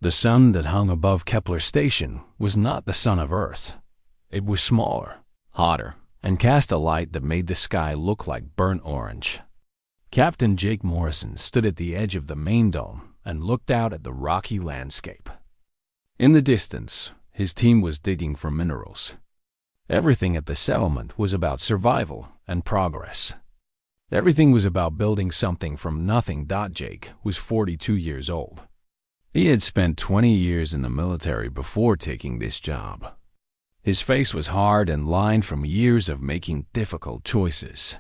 The sun that hung above Kepler Station was not the sun of Earth. It was smaller, hotter, and cast a light that made the sky look like burnt orange. Captain Jake Morrison stood at the edge of the main dome and looked out at the rocky landscape. In the distance, his team was digging for minerals. Everything at the settlement was about survival and progress. Everything was about building something from nothing. Jake was 42 years old. He had spent 20 years in the military before taking this job. His face was hard and lined from years of making difficult choices.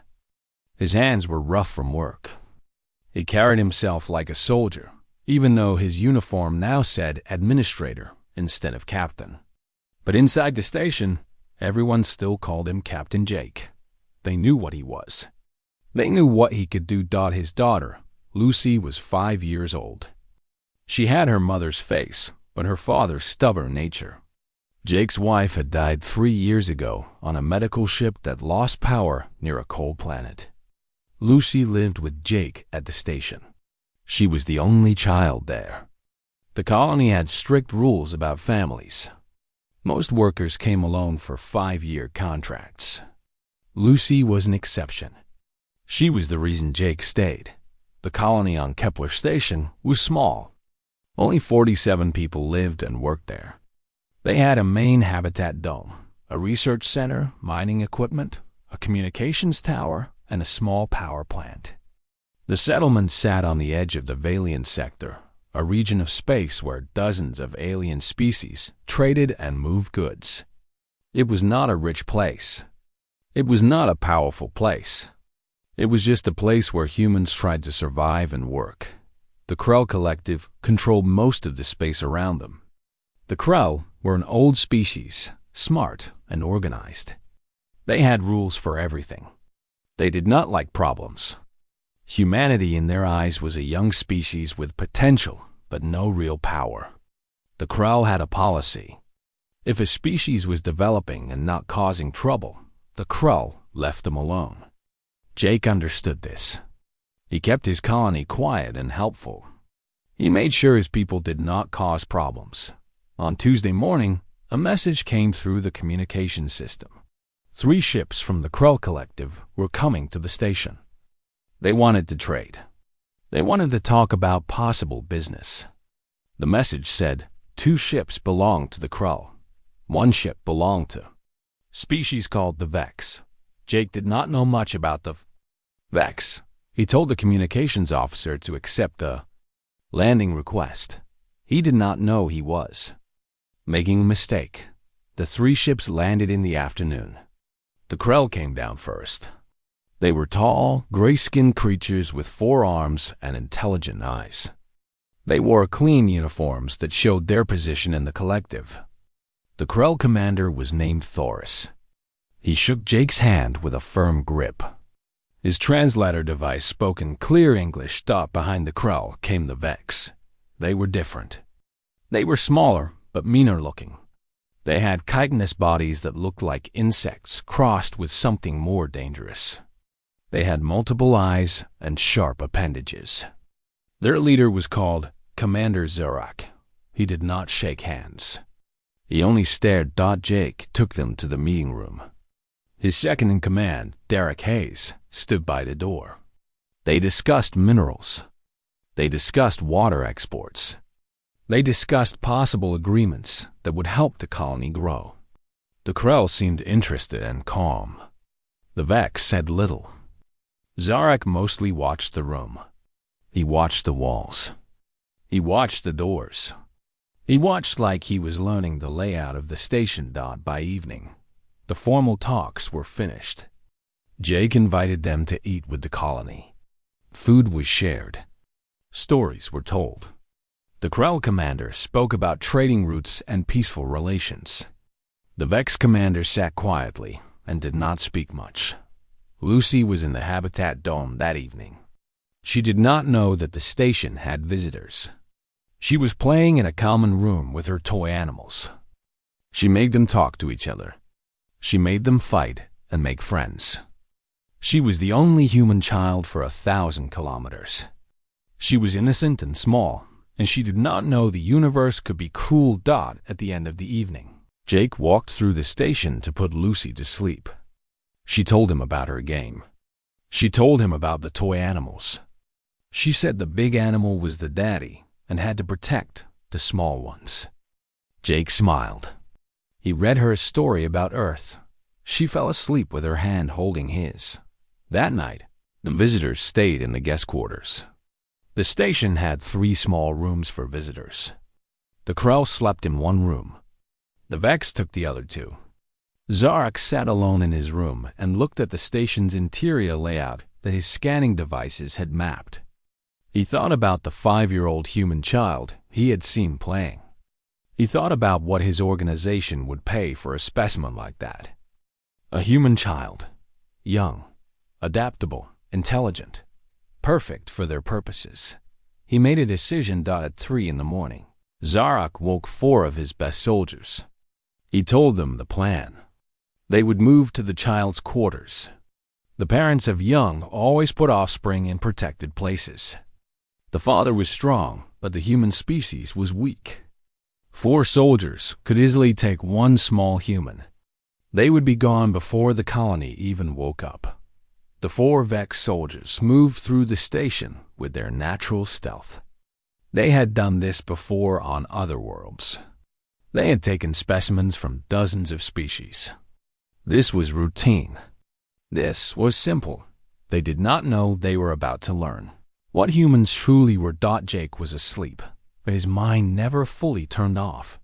His hands were rough from work. He carried himself like a soldier, even though his uniform now said administrator instead of captain. But inside the station, everyone still called him Captain Jake. They knew what he was. They knew what he could do. His daughter, Lucy, was 5 years old. She had her mother's face, but her father's stubborn nature. Jake's wife had died 3 years ago on a medical ship that lost power near a cold planet. Lucy lived with Jake at the station. She was the only child there. The colony had strict rules about families. Most workers came alone for 5-year contracts. Lucy was an exception. She was the reason Jake stayed. The colony on Kepler Station was small. Only 47 people lived and worked there. They had a main habitat dome, a research center, mining equipment, a communications tower, and a small power plant. The settlement sat on the edge of the Valiant sector, a region of space where dozens of alien species traded and moved goods. It was not a rich place. It was not a powerful place. It was just a place where humans tried to survive and work. The Krell Collective controlled most of the space around them. The Krell were an old species, smart and organized. They had rules for everything. They did not like problems. Humanity in their eyes was a young species with potential, but no real power. The Krell had a policy. If a species was developing and not causing trouble, the Krell left them alone. Jake understood this. He kept his colony quiet and helpful. He made sure his people did not cause problems. On Tuesday morning, a message came through the communication system. 3 ships from the Krell Collective were coming to the station. They wanted to trade. They wanted to talk about possible business. The message said 2 ships belonged to the Krell. 1 ship belonged to species called the Vex. Jake did not know much about the Vex. He told the communications officer to accept the landing request. He did not know he was making a mistake. The 3 ships landed in the afternoon. The Krell came down first. They were tall, gray-skinned creatures with 4 arms and intelligent eyes. They wore clean uniforms that showed their position in the collective. The Krell commander was named Thoris. He shook Jake's hand with a firm grip. His translator device spoke in clear English. Behind the Krell came the Vex. They were different. They were smaller, but meaner looking. They had chitinous bodies that looked like insects crossed with something more dangerous. They had multiple eyes and sharp appendages. Their leader was called Commander Zorak. He did not shake hands. He only stared. Jake took them to the meeting room. His second-in-command, Derek Hayes, stood by the door. They discussed minerals. They discussed water exports. They discussed possible agreements that would help the colony grow. The Krell seemed interested and calm. The Vex said little. Zorak mostly watched the room. He watched the walls. He watched the doors. He watched like he was learning the layout of the station. By evening, the formal talks were finished. Jake invited them to eat with the colony. Food was shared. Stories were told. The Krell commander spoke about trading routes and peaceful relations. The Vex commander sat quietly and did not speak much. Lucy was in the habitat dome that evening. She did not know that the station had visitors. She was playing in a common room with her toy animals. She made them talk to each other. She made them fight and make friends. She was the only human child for 1,000 kilometers. She was innocent and small, and she did not know the universe could be cruel. At the end of the evening, Jake walked through the station to put Lucy to sleep. She told him about her game. She told him about the toy animals. She said the big animal was the daddy and had to protect the small ones. Jake smiled. He read her a story about Earth. She fell asleep with her hand holding his. That night, the visitors stayed in the guest quarters. The station had 3 small rooms for visitors. The Krell slept in one room. The Vex took the other 2. Zarak sat alone in his room and looked at the station's interior layout that his scanning devices had mapped. He thought about the 5-year-old human child he had seen playing. He thought about what his organization would pay for a specimen like that. A human child, young, adaptable, intelligent, perfect for their purposes. He made a decision. At 3 in the morning, Zarak woke 4 of his best soldiers. He told them the plan. They would move to the child's quarters. The parents of young always put offspring in protected places. The father was strong, but the human species was weak. 4 soldiers could easily take 1 small human. They would be gone before the colony even woke up. The 4 Vex soldiers moved through the station with their natural stealth. They had done this before on other worlds. They had taken specimens from dozens of species. This was routine. This was simple. They did not know they were about to learn what humans truly were. Jake was asleep, but his mind never fully turned off.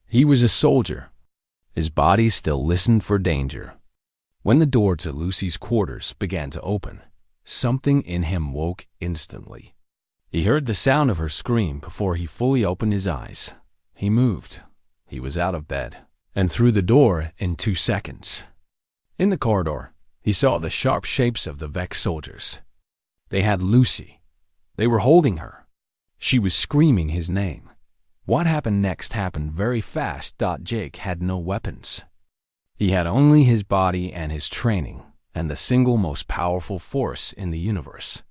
He was a soldier. His body still listened for danger. When the door to Lucy's quarters began to open, something in him woke instantly. He heard the sound of her scream before he fully opened his eyes. He moved. He was out of bed and through the door in 2 seconds. In the corridor, he saw the sharp shapes of the Vex soldiers. They had Lucy. They were holding her. She was screaming his name. What happened next happened very fast. Jake had no weapons. He had only his body and his training, and the single most powerful force in the universe.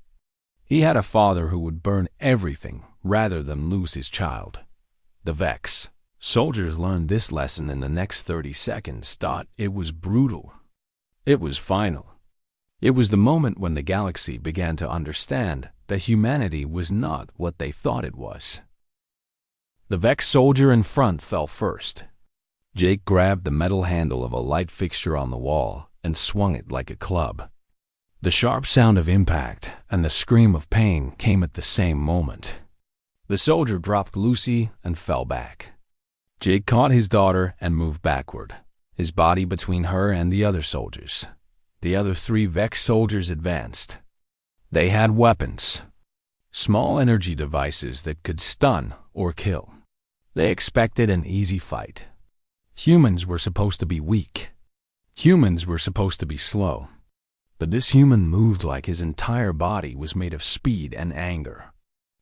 He had a father who would burn everything rather than lose his child. The Vex soldiers learned this lesson in the next 30 seconds. It was brutal. It was final. It was the moment when the galaxy began to understand that humanity was not what they thought it was. The Vex soldier in front fell first. Jake grabbed the metal handle of a light fixture on the wall and swung it like a club. The sharp sound of impact and the scream of pain came at the same moment. The soldier dropped Lucy and fell back. Jake caught his daughter and moved backward, his body between her and the other soldiers. The other 3 Vex soldiers advanced. They had weapons, small energy devices that could stun or kill. They expected an easy fight. Humans were supposed to be weak. Humans were supposed to be slow. But this human moved like his entire body was made of speed and anger.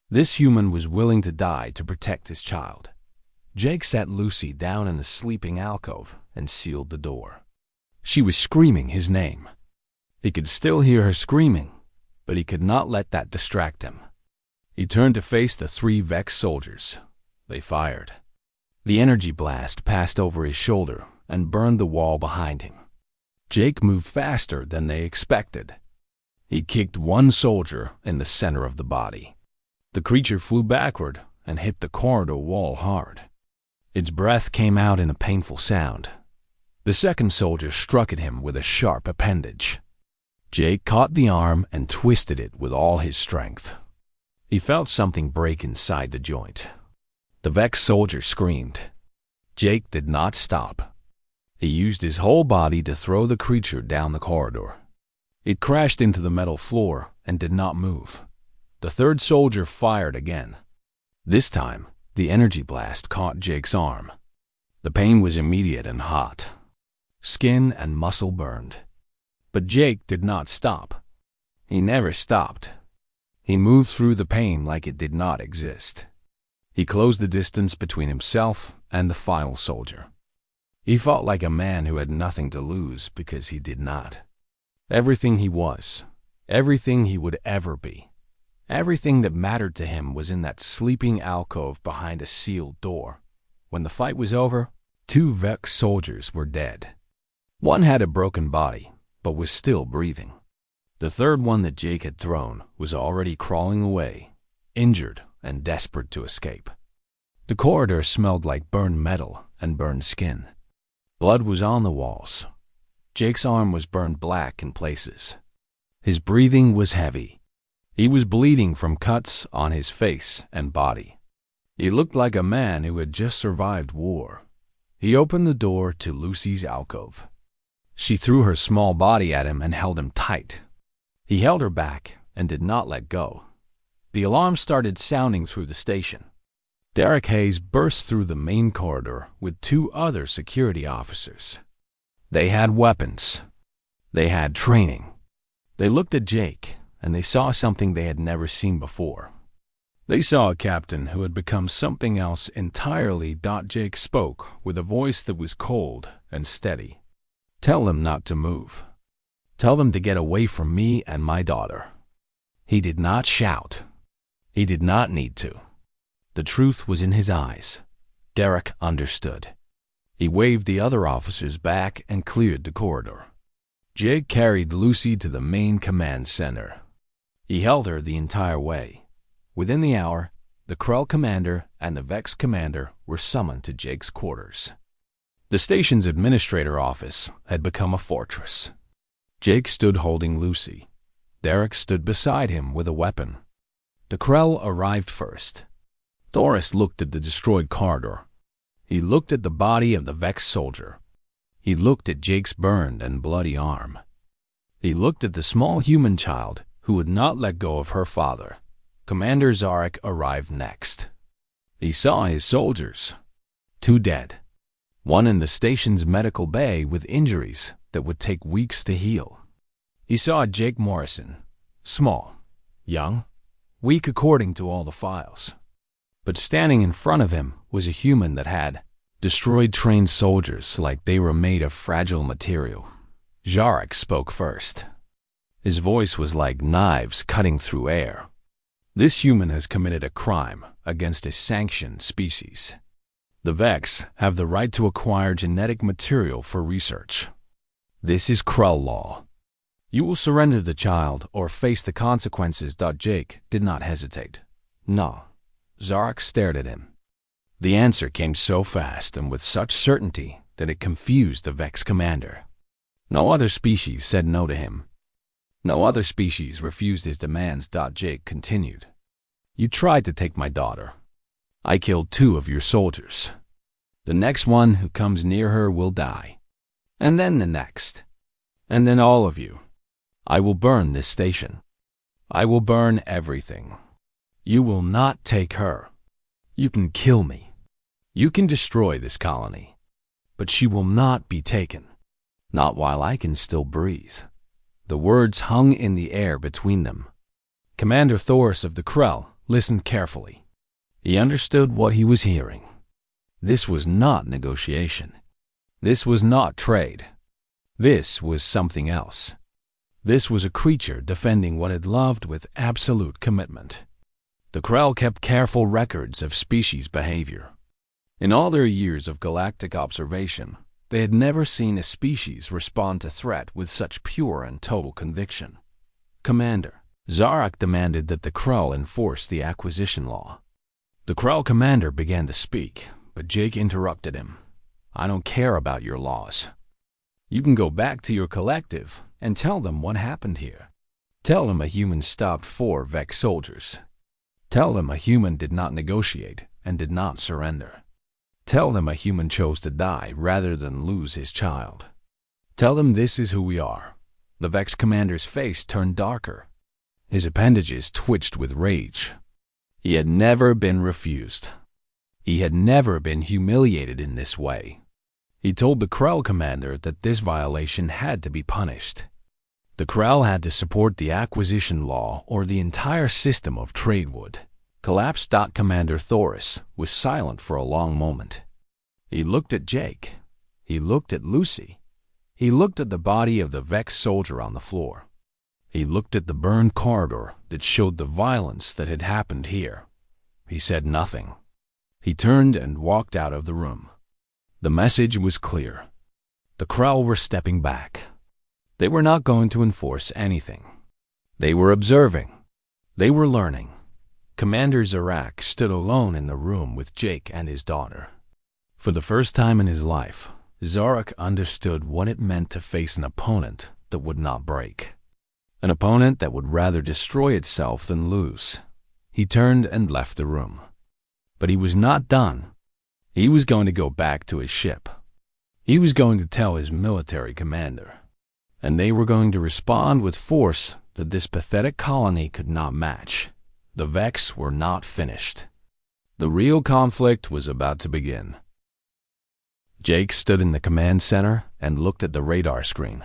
This human was willing to die to protect his child. Jake sat Lucy down in the sleeping alcove and sealed the door. She was screaming his name. He could still hear her screaming, but he could not let that distract him. He turned to face the 3 Vex soldiers. They fired. The energy blast passed over his shoulder and burned the wall behind him. Jake moved faster than they expected. He kicked 1 soldier in the center of the body. The creature flew backward and hit the corridor wall hard. Its breath came out in a painful sound. The second soldier struck at him with a sharp appendage. Jake caught the arm and twisted it with all his strength. He felt something break inside the joint. The Vex soldier screamed. Jake did not stop. He used his whole body to throw the creature down the corridor. It crashed into the metal floor and did not move. The third soldier fired again. This time, the energy blast caught Jake's arm. The pain was immediate and hot. Skin and muscle burned. But Jake did not stop. He never stopped. He moved through the pain like it did not exist. He closed the distance between himself and the final soldier. He fought like a man who had nothing to lose because he did not. Everything he was, everything he would ever be, Everything that mattered to him was in that sleeping alcove behind a sealed door. When the fight was over, 2 Vex soldiers were dead. One had a broken body, but was still breathing. The third one that Jake had thrown was already crawling away, injured and desperate to escape. The corridor smelled like burned metal and burned skin. Blood was on the walls. Jake's arm was burned black in places. His breathing was heavy. He was bleeding from cuts on his face and body. He looked like a man who had just survived war. He opened the door to Lucy's alcove. She threw her small body at him and held him tight. He held her back and did not let go. The alarm started sounding through the station. Derek Hayes burst through the main corridor with 2 other security officers. They had weapons. They had training. They looked at Jake, and they saw something they had never seen before. They saw a captain who had become something else entirely. Jake spoke with a voice that was cold and steady. "Tell them not to move. Tell them to get away from me and my daughter." He did not shout. He did not need to. The truth was in his eyes. Derek understood. He waved the other officers back and cleared the corridor. Jake carried Lucy to the main command center. He held her the entire way. Within the hour, the Krell commander and the Vex commander were summoned to Jake's quarters. The station's administrator office had become a fortress. Jake stood holding Lucy. Derek stood beside him with a weapon. The Krell arrived first. Thoris looked at the destroyed corridor. He looked at the body of the Vex soldier. He looked at Jake's burned and bloody arm. He looked at the small human child who would not let go of her father. Commander Zarek arrived next. He saw his soldiers. 2 dead. 1 in the station's medical bay with injuries that would take weeks to heal. He saw Jake Morrison, small, young, weak according to all the files. But standing in front of him was a human that had destroyed trained soldiers like they were made of fragile material. Zarek spoke first. His voice was like knives cutting through air. "This human has committed a crime against a sanctioned species. The Vex have the right to acquire genetic material for research. This is Krell law. You will surrender the child or face the consequences." Jake did not hesitate. "No." Zarek stared at him. The answer came so fast and with such certainty that it confused the Vex commander. No other species said no to him. No other species refused his demands. Jake continued. "You tried to take my daughter. I killed 2 of your soldiers. The next one who comes near her will die. And then the next. And then all of you. I will burn this station. I will burn everything. You will not take her. You can kill me. You can destroy this colony. But she will not be taken. Not while I can still breathe." The words hung in the air between them. Commander Thoris of the Krell listened carefully. He understood what he was hearing. This was not negotiation. This was not trade. This was something else. This was a creature defending what it loved with absolute commitment. The Krell kept careful records of species behavior. In all their years of galactic observation, they had never seen a species respond to threat with such pure and total conviction. "Commander," Zarek demanded that the Krell enforce the acquisition law. The Krell commander began to speak, but Jake interrupted him. "I don't care about your laws. You can go back to your collective and tell them what happened here. Tell them a human stopped 4 Vex soldiers. Tell them a human did not negotiate and did not surrender. Tell them a human chose to die rather than lose his child. Tell them this is who we are." The Vex commander's face turned darker. His appendages twitched with rage. He had never been refused. He had never been humiliated in this way. He told the Krell commander that this violation had to be punished. The Krell had to support the acquisition law or the entire system of trade would collapse. Commander Thoris was silent for a long moment. He looked at Jake. He looked at Lucy. He looked at the body of the Vex soldier on the floor. He looked at the burned corridor that showed the violence that had happened here. He said nothing. He turned and walked out of the room. The message was clear. The Krell were stepping back. They were not going to enforce anything. They were observing. They were learning. Commander Zarak stood alone in the room with Jake and his daughter. For the first time in his life, Zarak understood what it meant to face an opponent that would not break. An opponent that would rather destroy itself than lose. He turned and left the room. But he was not done. He was going to go back to his ship. He was going to tell his military commander. And they were going to respond with force that this pathetic colony could not match. The Vex were not finished. The real conflict was about to begin. Jake stood in the command center and looked at the radar screen.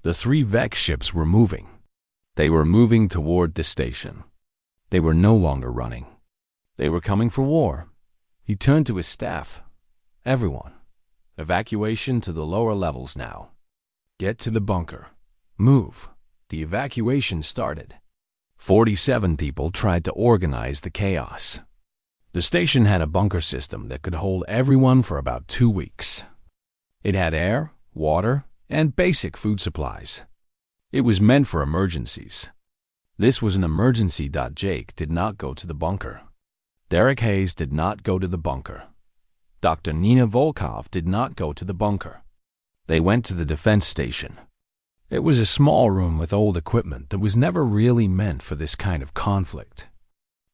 The 3 Vex ships were moving. They were moving toward the station. They were no longer running. They were coming for war. He turned to his staff. Everyone, evacuation to the lower levels now. Get to the bunker. Move. The evacuation started. 47 people tried to organize the chaos. The station had a bunker system that could hold everyone for about 2 weeks. It had air, water, and basic food supplies. It was meant for emergencies. This was an emergency. Jake did not go to the bunker. Derek Hayes did not go to the bunker. Dr. Nina Volkov did not go to the bunker. They went to the defense station. It was a small room with old equipment that was never really meant for this kind of conflict.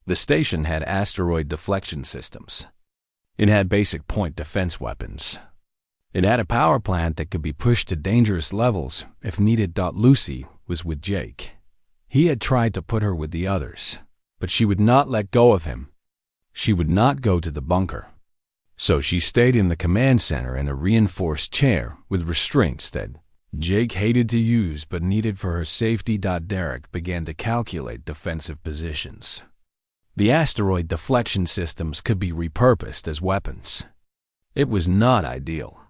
The station had asteroid deflection systems. It had basic point defense weapons. It had a power plant that could be pushed to dangerous levels if needed. Lucy was with Jake. He had tried to put her with the others, but she would not let go of him. She would not go to the bunker. So she stayed in the command center in a reinforced chair with restraints that Jake hated to use but needed for her safety. Derek began to calculate defensive positions. The asteroid deflection systems could be repurposed as weapons. It was not ideal.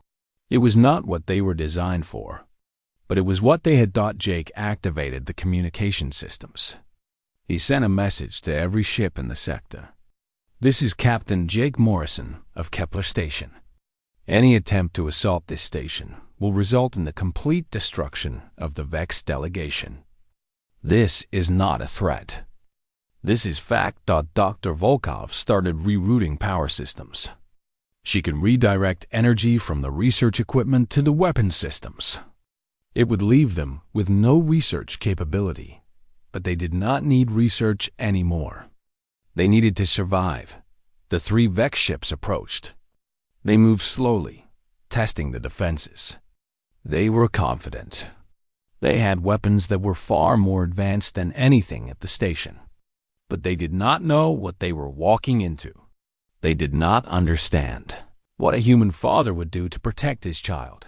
It was not what they were designed for, but it was what they had thought. Jake activated the communication systems. He sent a message to every ship in the sector. This is Captain Jake Morrison of Kepler Station. Any attempt to assault this station will result in the complete destruction of the Vex delegation. This is not a threat. This is fact. Dr. Volkov started rerouting power systems. She could redirect energy from the research equipment to the weapon systems. It would leave them with no research capability, but they did not need research anymore. They needed to survive. The 3 Vex ships approached. They moved slowly, testing the defenses. They were confident. They had weapons that were far more advanced than anything at the station. But they did not know what they were walking into. They did not understand what a human father would do to protect his child.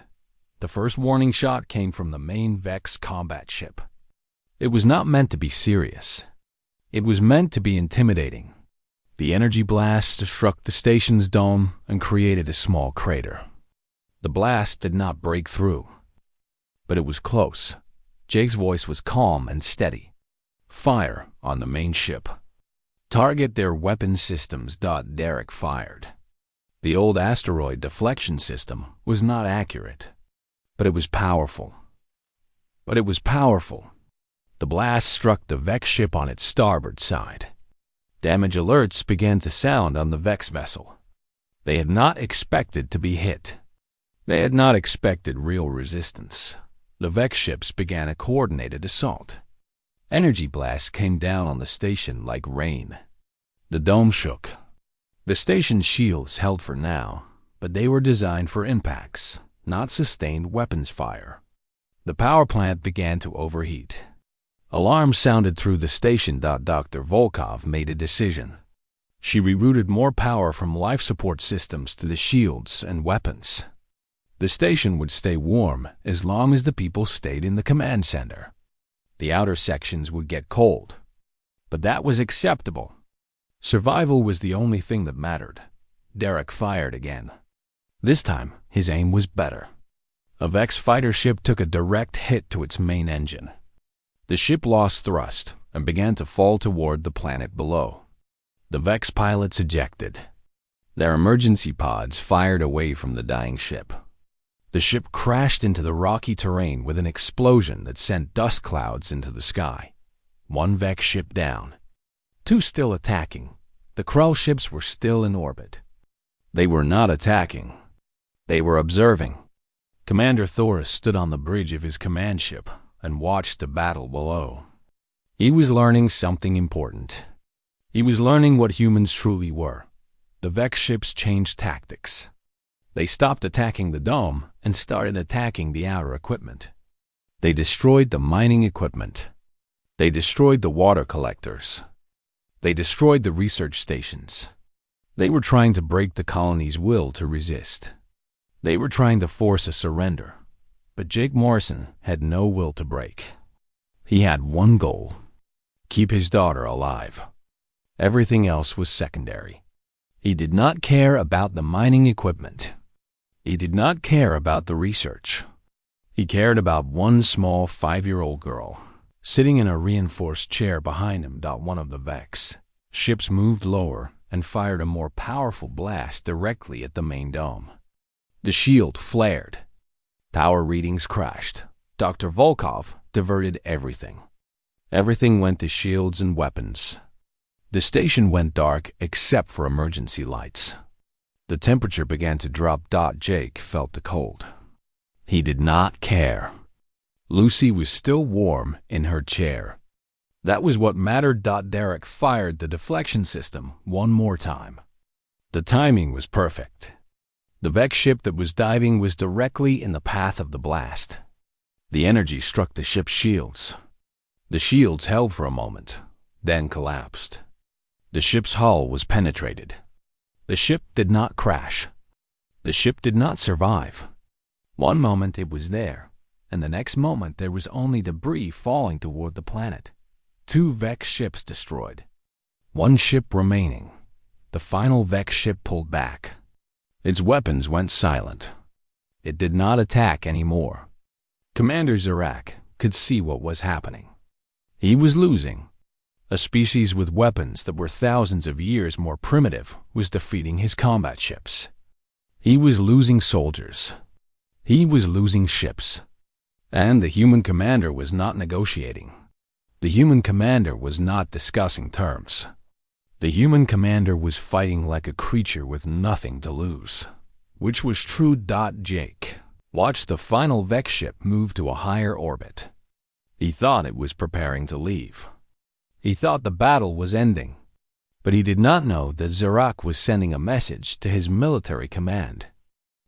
The first warning shot came from the main Vex combat ship. It was not meant to be serious. It was meant to be intimidating. The energy blast struck the station's dome and created a small crater. The blast did not break through, but it was close. Jake's voice was calm and steady. Fire on the main ship. Target their weapon systems. Derek fired. The old asteroid deflection system was not accurate, but it was powerful. The blast struck the Vex ship on its starboard side. Damage alerts began to sound on the Vex vessel. They had not expected to be hit. They had not expected real resistance. The Vex ships began a coordinated assault. Energy blasts came down on the station like rain. The dome shook. The station's shields held for now, but they were designed for impacts, not sustained weapons fire. The power plant began to overheat. Alarms sounded through the station. Dr. Volkov made a decision. She rerouted more power from life support systems to the shields and weapons. The station would stay warm as long as the people stayed in the command center. The outer sections would get cold, but that was acceptable. Survival was the only thing that mattered. Derek fired again. This time, his aim was better. A Vex fighter ship took a direct hit to its main engine. The ship lost thrust and began to fall toward the planet below. The Vex pilots ejected. Their emergency pods fired away from the dying ship. The ship crashed into the rocky terrain with an explosion that sent dust clouds into the sky. One Vex ship down. Two still attacking. The Krell ships were still in orbit. They were not attacking. They were observing. Commander Thoris stood on the bridge of his command ship and watched the battle below. He was learning something important. He was learning what humans truly were. The Vex ships changed tactics. They stopped attacking the dome and started attacking the outer equipment. They destroyed the mining equipment. They destroyed the water collectors. They destroyed the research stations. They were trying to break the colony's will to resist. They were trying to force a surrender. But Jake Morrison had no will to break. He had one goal: keep his daughter alive. Everything else was secondary. He did not care about the mining equipment. He did not care about the research. He cared about one small 5-year-old girl, sitting in a reinforced chair behind him. One of the Vex ships moved lower and fired a more powerful blast directly at the main dome. The shield flared. Tower readings crashed. Dr. Volkov diverted everything. Everything went to shields and weapons. The station went dark except for emergency lights. The temperature began to drop. Jake felt the cold. He did not care. Lucy was still warm in her chair. That was what mattered. Derek fired the deflection system one more time. The timing was perfect. The Vex ship that was diving was directly in the path of the blast. The energy struck the ship's shields. The shields held for a moment, then collapsed. The ship's hull was penetrated. The ship did not crash. The ship did not survive. One moment it was there, and the next moment there was only debris falling toward the planet. 2 Vex ships destroyed. 1 ship remaining. The final Vex ship pulled back. Its weapons went silent. It did not attack anymore. Commander Zarak could see what was happening. He was losing. A species with weapons that were thousands of years more primitive was defeating his combat ships. He was losing soldiers. He was losing ships. And the human commander was not negotiating. The human commander was not discussing terms. The human commander was fighting like a creature with nothing to lose. Which was true. Jake watched the final Vex ship move to a higher orbit. He thought it was preparing to leave. He thought the battle was ending. But he did not know that Zarak was sending a message to his military command.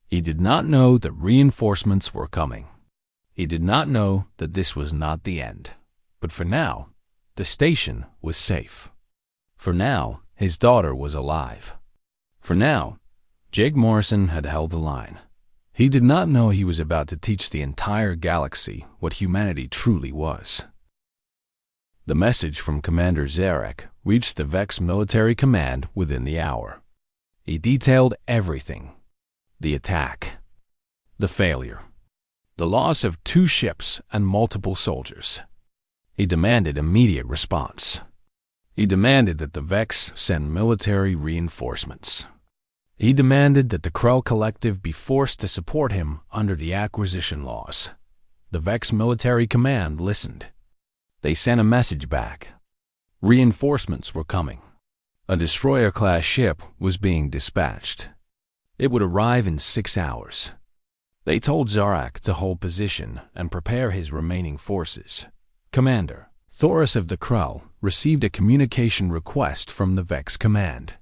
He did not know that reinforcements were coming. He did not know that this was not the end. But for now, the station was safe. For now, his daughter was alive. For now, Jake Morrison had held the line. He did not know he was about to teach the entire galaxy what humanity truly was. The message from Commander Zarak reached the Vex military command within the hour. He detailed everything: the attack, the failure, the loss of 2 ships and multiple soldiers. He demanded immediate response. He demanded that the Vex send military reinforcements. He demanded that the Krell Collective be forced to support him under the acquisition laws. The Vex military command listened. They sent a message back. Reinforcements were coming. A destroyer-class ship was being dispatched. It would arrive in 6 hours. They told Zarak to hold position and prepare his remaining forces. Commander Thoris of the Krell received a communication request from the Vex command.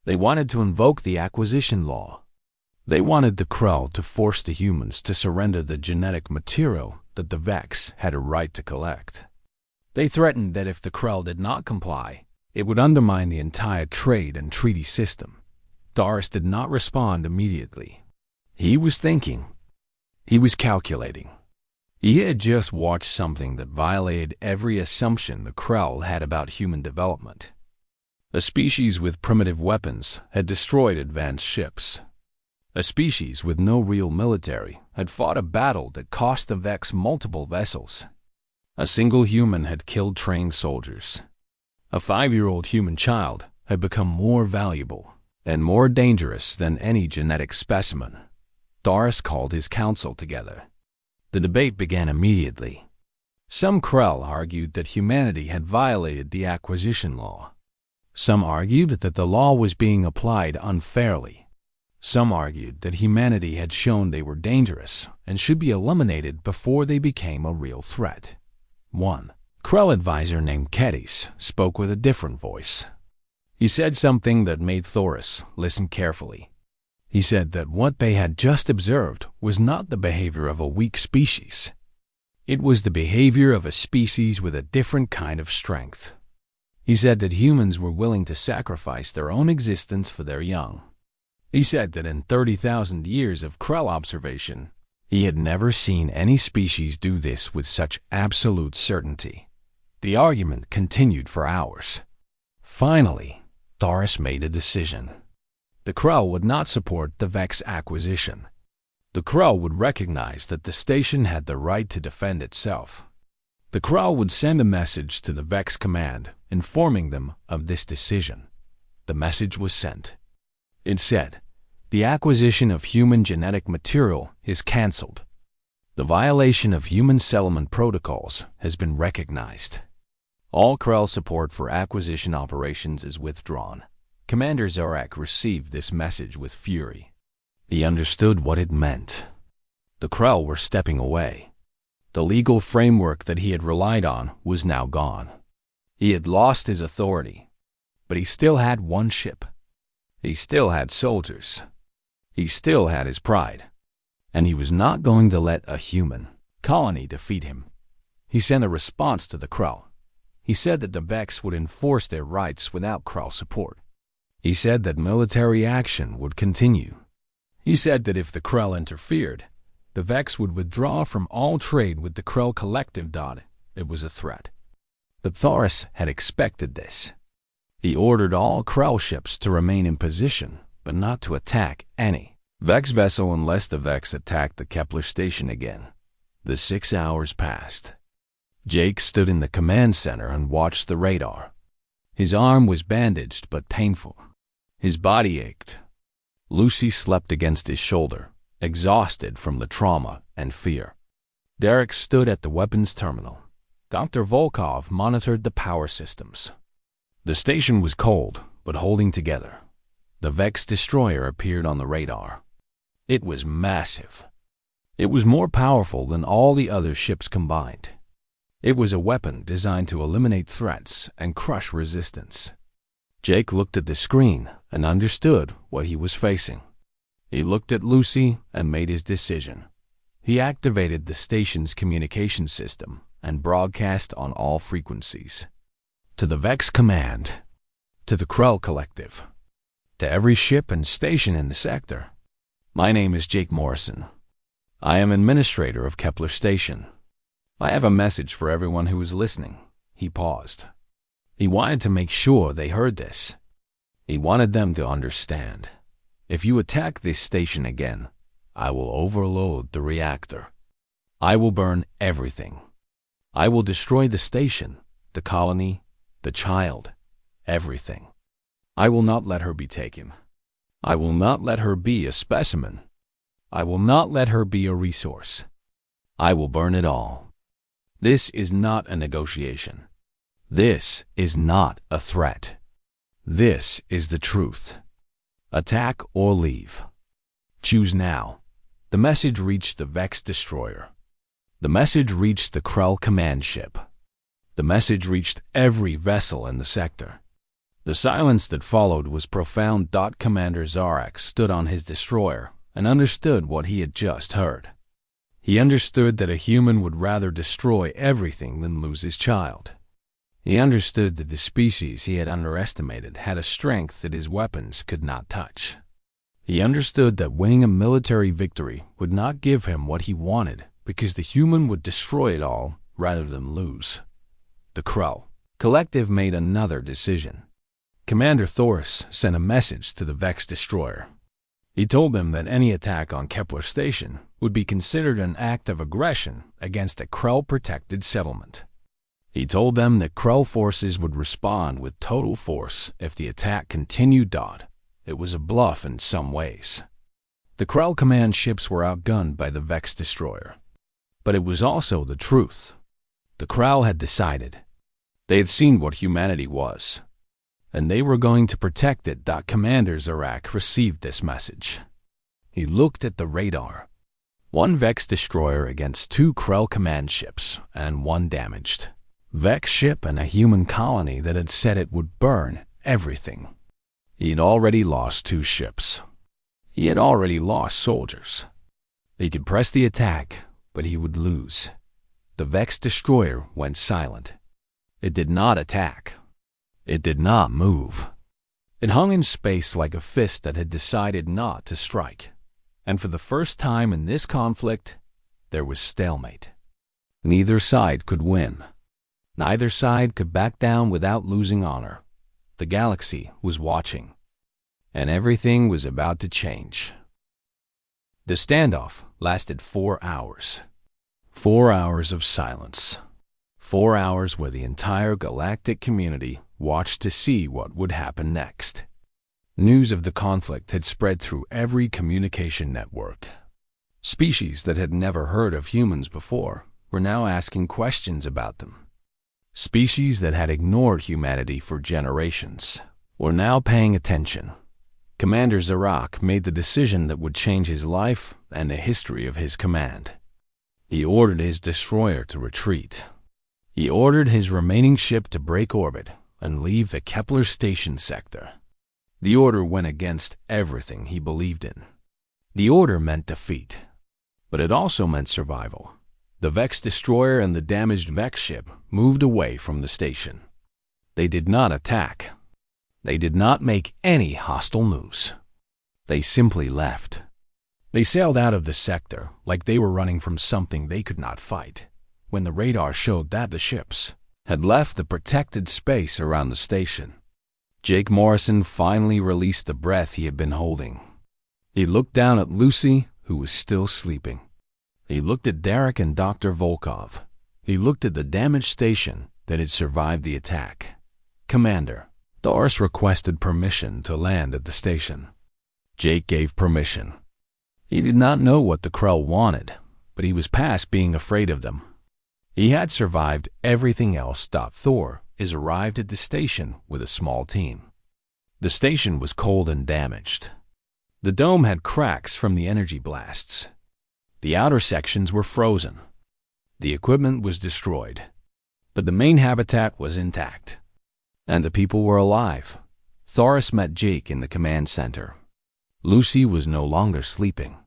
They wanted to invoke the acquisition law. They wanted the Krell to force the humans to surrender the genetic material that the Vex had a right to collect. They threatened that if the Krell did not comply, it would undermine the entire trade and treaty system. Doris did not respond immediately. He was thinking. He was calculating. He had just watched something that violated every assumption the Krell had about human development. A species with primitive weapons had destroyed advanced ships. A species with no real military had fought a battle that cost the Vex multiple vessels. A single human had killed trained soldiers. A 5-year-old human child had become more valuable and more dangerous than any genetic specimen. Doris called his council together. The debate began immediately. Some Krell argued that humanity had violated the acquisition law. Some argued that the law was being applied unfairly. Some argued that humanity had shown they were dangerous and should be eliminated before they became a real threat. One Krell advisor named Kedis spoke with a different voice. He said something that made Thoris listen carefully. He said that what they had just observed was not the behavior of a weak species. It was the behavior of a species with a different kind of strength. He said that humans were willing to sacrifice their own existence for their young. He said that in 30,000 years of Krell observation, he had never seen any species do this with such absolute certainty. The argument continued for hours. Finally, Doris made a decision. The Krell would not support the Vex acquisition. The Krell would recognize that the station had the right to defend itself. The Krell would send a message to the Vex command informing them of this decision. The message was sent. It said, "The acquisition of human genetic material is cancelled. The violation of human settlement protocols has been recognized. All Krell support for acquisition operations is withdrawn." Commander Zorak received this message with fury. He understood what it meant. The Krell were stepping away. The legal framework that he had relied on was now gone. He had lost his authority, but he still had one ship. He still had soldiers. He still had his pride. And he was not going to let a human colony defeat him. He sent a response to the Krell. He said that the Vex would enforce their rights without Krell support. He said that military action would continue. He said that if the Krell interfered, the Vex would withdraw from all trade with the Krell collective. It was a threat. But Thoris had expected this. He ordered all Krell ships to remain in position, but not to attack any Vex vessel unless the Vex attacked the Kepler station again. The 6 hours passed. Jake stood in the command center and watched the radar. His arm was bandaged but painful. His body ached. Lucy slept against his shoulder, exhausted from the trauma and fear. Derek stood at the weapons terminal. Dr. Volkov monitored the power systems. The station was cold, but holding together. The Vex destroyer appeared on the radar. It was massive. It was more powerful than all the other ships combined. It was a weapon designed to eliminate threats and crush resistance. Jake looked at the screen and understood what he was facing. He looked at Lucy and made his decision. He activated the station's communication system and broadcast on all frequencies. To the Vex command, to the Krell collective, to every ship and station in the sector. My name is Jake Morrison. I am administrator of Kepler Station. I have a message for everyone who is listening. He paused. He wanted to make sure they heard this. He wanted them to understand. If you attack this station again, I will overload the reactor. I will burn everything. I will destroy the station, the colony, the child, everything. I will not let her be taken. I will not let her be a specimen. I will not let her be a resource. I will burn it all. This is not a negotiation. This is not a threat. This is the truth. Attack or leave. Choose now. The message reached the Vex destroyer. The message reached the Krell command ship. The message reached every vessel in the sector. The silence that followed was profound. Commander Zarak stood on his destroyer and understood what he had just heard. He understood that a human would rather destroy everything than lose his child. He understood that the species he had underestimated had a strength that his weapons could not touch. He understood that winning a military victory would not give him what he wanted because the human would destroy it all rather than lose. The Krell collective made another decision. Commander Thoris sent a message to the Vex destroyer. He told them that any attack on Kepler Station would be considered an act of aggression against a Krell-protected settlement. He told them that Krell forces would respond with total force if the attack continued. It was a bluff in some ways. The Krell command ships were outgunned by the Vex destroyer. But it was also the truth. The Krell had decided. They had seen what humanity was, and they were going to protect it. Commander Zarak received this message. He looked at the radar. One Vex destroyer against 2 Krell command ships, and one damaged Vex ship and a human colony that had said it would burn everything. He had already lost 2 ships. He had already lost soldiers. He could press the attack, but he would lose. The Vex destroyer went silent. It did not attack. It did not move. It hung in space like a fist that had decided not to strike. And for the first time in this conflict, there was stalemate. Neither side could win. Neither side could back down without losing honor. The galaxy was watching, and everything was about to change. The standoff lasted 4 hours. 4 hours of silence. 4 hours where the entire galactic community watched to see what would happen next. News of the conflict had spread through every communication network. Species that had never heard of humans before were now asking questions about them. Species that had ignored humanity for generations were now paying attention. Commander Zarak made the decision that would change his life and the history of his command. He ordered his destroyer to retreat. He ordered his remaining ship to break orbit and leave the Kepler station sector. The order went against everything he believed in. The order meant defeat, but it also meant survival. The Vex destroyer and the damaged Vex ship moved away from the station. They did not attack. They did not make any hostile moves. They simply left. They sailed out of the sector like they were running from something they could not fight, when the radar showed that the ships had left the protected space around the station. Jake Morrison finally released the breath he had been holding. He looked down at Lucy, who was still sleeping. He looked at Derek and Dr. Volkov. He looked at the damaged station that had survived the attack. Commander, Doris requested permission to land at the station. Jake gave permission. He did not know what the Krell wanted, but he was past being afraid of them. He had survived everything else. Thor is arrived at the station with a small team. The station was cold and damaged. The dome had cracks from the energy blasts. The outer sections were frozen. The equipment was destroyed, but the main habitat was intact, and the people were alive. Thoris met Jake in the command center. Lucy was no longer sleeping.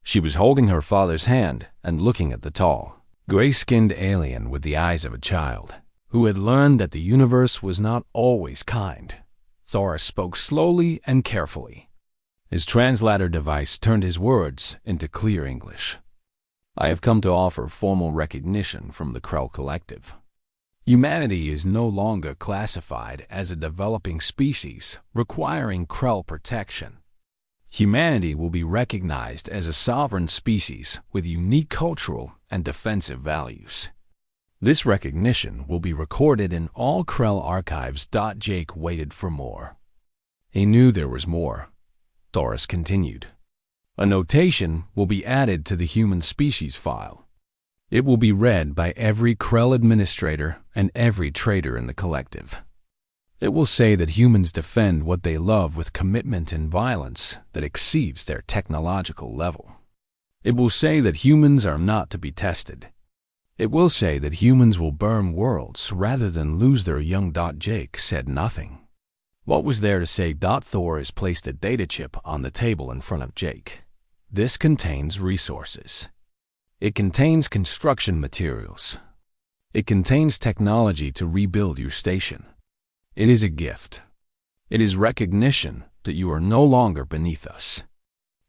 She was holding her father's hand and looking at the tall, gray-skinned alien with the eyes of a child who had learned that the universe was not always kind. Thoris spoke slowly and carefully. His translator device turned his words into clear English. I have come to offer formal recognition from the Krell Collective. Humanity is no longer classified as a developing species requiring Krell protection. Humanity will be recognized as a sovereign species with unique cultural and defensive values. This recognition will be recorded in all Krell archives. Jake waited for more. He knew there was more. Thoris continued. A notation will be added to the human species file. It will be read by every Krell administrator and every trader in the collective. It will say that humans defend what they love with commitment and violence that exceeds their technological level. It will say that humans are not to be tested. It will say that humans will burn worlds rather than lose their young. Jake said nothing. What was there to say? Thor has placed a data chip on the table in front of Jake. This contains resources. It contains construction materials. It contains technology to rebuild your station. It is a gift. It is recognition that you are no longer beneath us.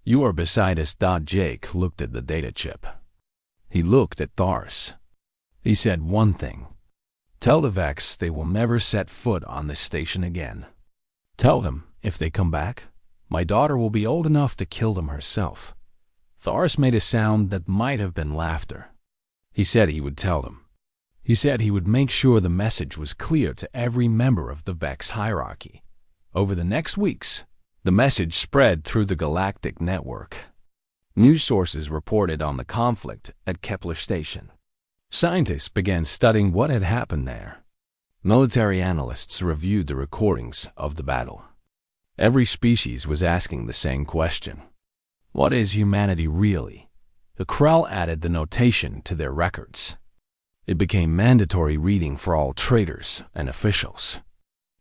You are beside us. Jake looked at the data chip. He looked at Thoris. He said one thing. Tell the Vex they will never set foot on this station again. Tell them, if they come back, my daughter will be old enough to kill them herself. Thoris made a sound that might have been laughter. He said he would tell them. He said he would make sure the message was clear to every member of the Vex hierarchy. Over the next weeks, the message spread through the Galactic network. News sources reported on the conflict at Kepler Station. Scientists began studying what had happened there. Military analysts reviewed the recordings of the battle. Every species was asking the same question. What is humanity really? The Krell added the notation to their records. It became mandatory reading for all traders and officials.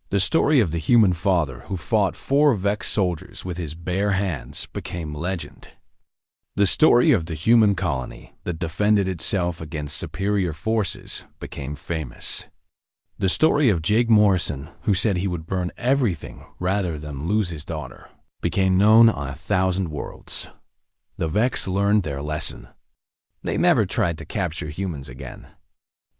The story of the human father who fought 4 Vex soldiers with his bare hands became legend. The story of the human colony that defended itself against superior forces became famous. The story of Jake Morrison, who said he would burn everything rather than lose his daughter, became known on 1,000 worlds. The Vex learned their lesson. They never tried to capture humans again.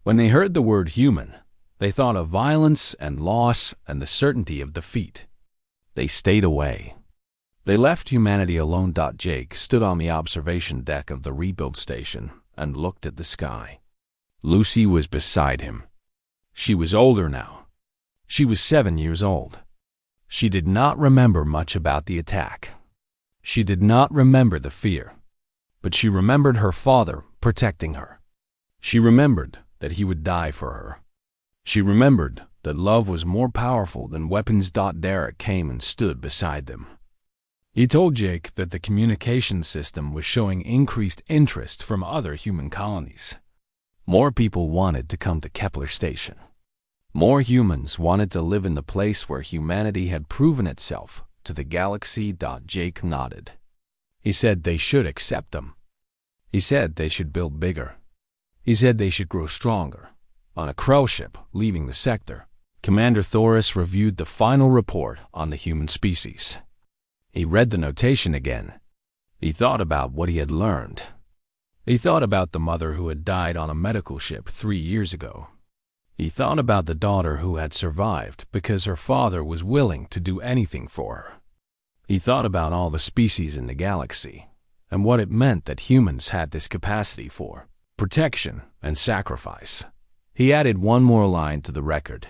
When they heard the word human, they thought of violence and loss and the certainty of defeat. They stayed away. They left humanity alone. Jake stood on the observation deck of the rebuild station and looked at the sky. Lucy was beside him. She was older now. She was 7 years old. She did not remember much about the attack. She did not remember the fear, but she remembered her father protecting her. She remembered that he would die for her. She remembered that love was more powerful than weapons. Derek came and stood beside them. He told Jake that the communication system was showing increased interest from other human colonies. More people wanted to come to Kepler Station. More humans wanted to live in the place where humanity had proven itself to the galaxy. Jake nodded. He said they should accept them. He said they should build bigger. He said they should grow stronger. On a Krell ship leaving the sector, Commander Thoris reviewed the final report on the human species. He read the notation again. He thought about what he had learned. He thought about the mother who had died on a medical ship 3 years ago. He thought about the daughter who had survived because her father was willing to do anything for her. He thought about all the species in the galaxy and what it meant that humans had this capacity for protection and sacrifice. He added one more line to the record.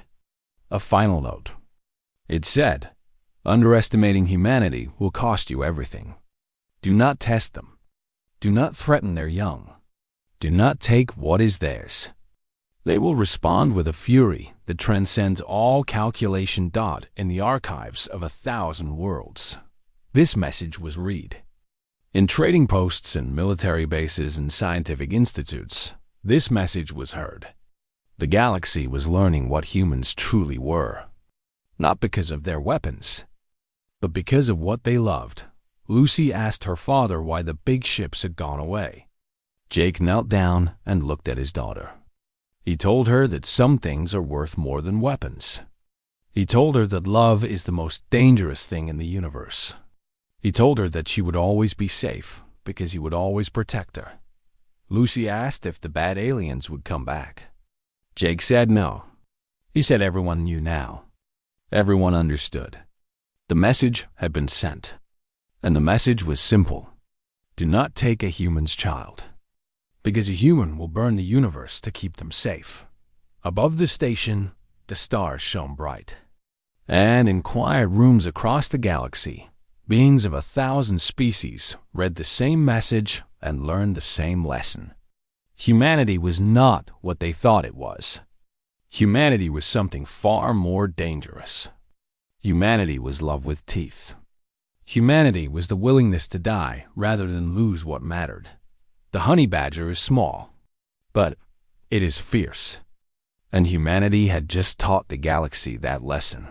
A final note. It said, "Underestimating humanity will cost you everything. Do not test them. Do not threaten their young. Do not take what is theirs. They will respond with a fury that transcends all calculation. In the archives of 1,000 worlds. This message was read. In trading posts and military bases and scientific institutes, this message was heard. The galaxy was learning what humans truly were. Not because of their weapons, but because of what they loved. Lucy asked her father why the big ships had gone away. Jake knelt down and looked at his daughter. He told her that some things are worth more than weapons. He told her that love is the most dangerous thing in the universe. He told her that she would always be safe because he would always protect her. Lucy asked if the bad aliens would come back. Jake said no. He said everyone knew now. Everyone understood. The message had been sent. And the message was simple. Do not take a human's child. Because a human will burn the universe to keep them safe. Above the station, the stars shone bright. And in quiet rooms across the galaxy, beings of 1,000 species read the same message and learned the same lesson. Humanity was not what they thought it was. Humanity was something far more dangerous. Humanity was love with teeth. Humanity was the willingness to die rather than lose what mattered. The honey badger is small, but it is fierce. And humanity had just taught the galaxy that lesson.